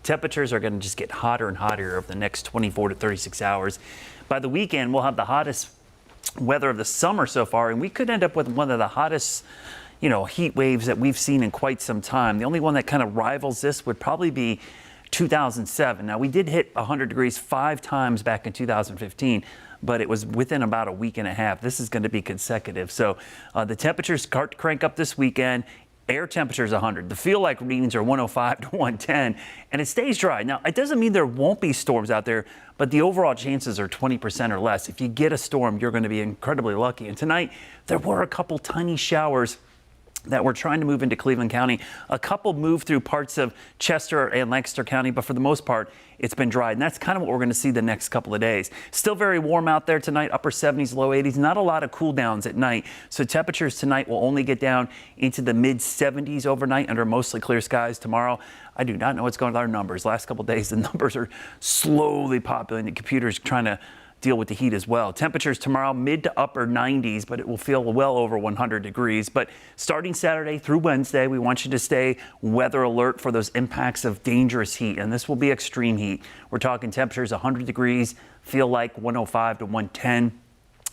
Temperatures are going to just get hotter and hotter over the next 24 to 36 hours. By the weekend, we'll have the hottest weather of the summer so far, and we could end up with one of the hottest, heat waves that we've seen in quite some time. The only one that kind of rivals this would probably be 2007. Now, we did hit 100 degrees 5 times back in 2015, but it was within about a week and a half. This is going to be consecutive. So the temperatures start to crank up this weekend. Air temperature is 100. The feel-like readings are 105 to 110, and it stays dry. Now, it doesn't mean there won't be storms out there, but the overall chances are 20% or less. If you get a storm, you're going to be incredibly lucky. And tonight, there were a couple tiny showers that we're trying to move into Cleveland County. A couple moved through parts of Chester and Lancaster County, but for the most part, it's been dry. And that's kind of what we're going to see the next couple of days. Still very warm out there tonight, upper 70s, low 80s. Not a lot of cool downs at night. So temperatures tonight will only get down into the mid 70s overnight under mostly clear skies. Tomorrow, I do not know what's going on with our numbers. Last couple of days, the numbers are slowly populating. The computer's trying to deal with the heat as well. Temperatures tomorrow mid to upper 90s, but it will feel well over 100 degrees. But starting Saturday through Wednesday, we want you to stay weather alert for those impacts of dangerous heat, and this will be extreme heat. We're talking temperatures 100 degrees, feel like 105 to 110.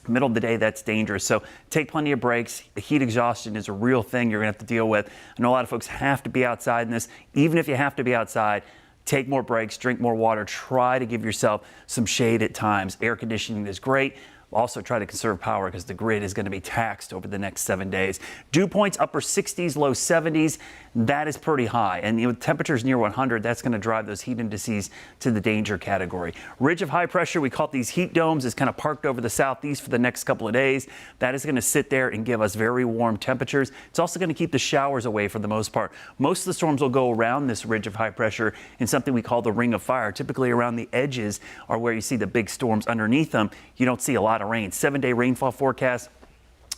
Middle of the day, that's dangerous. So take plenty of breaks. Heat exhaustion is a real thing you're going to have to deal with. I know a lot of folks have to be outside in this. Even if you have to be outside, take more breaks, drink more water, try to give yourself some shade at times. Air conditioning is great. Also try to conserve power because the grid is going to be taxed over the next 7 days. Dew points upper 60s, low 70s. That is pretty high. And temperatures near 100, that's going to drive those heat indices to the danger category. Ridge of high pressure, we call it these heat domes, is kind of parked over the southeast for the next couple of days. That is going to sit there and give us very warm temperatures. It's also going to keep the showers away for the most part. Most of the storms will go around this ridge of high pressure in something we call the ring of fire. Typically around the edges are where you see the big storms. Underneath them, you don't see a lot of rain. 7-day rainfall forecast,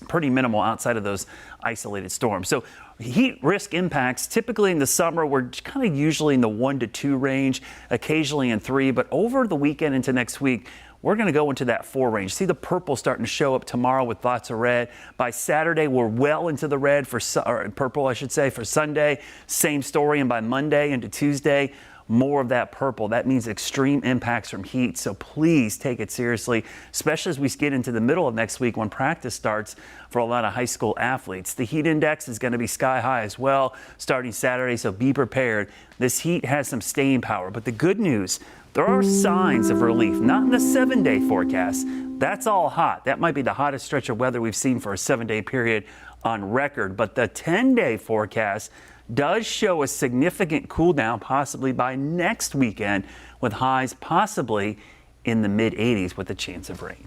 pretty minimal outside of those isolated storms. So heat risk impacts, typically in the summer, we're kind of usually in the 1 to 2 range, occasionally in 3, but over the weekend into next week, we're going to go into that 4 range. See the purple starting to show up tomorrow with lots of red. By Saturday, we're well into the red or purple, I should say, for Sunday. Same story. And by Monday into Tuesday, more of that purple. That means extreme impacts from heat. So please take it seriously, especially as we get into the middle of next week when practice starts for a lot of high school athletes. The heat index is going to be sky high as well starting Saturday, so be prepared. This heat has some staying power, but the good news, there are signs of relief, not in the 7-day forecast. That's all hot. That might be the hottest stretch of weather we've seen for a 7-day period on record, but the 10-day forecast does show a significant cool down possibly by next weekend with highs possibly in the mid 80s with a chance of rain.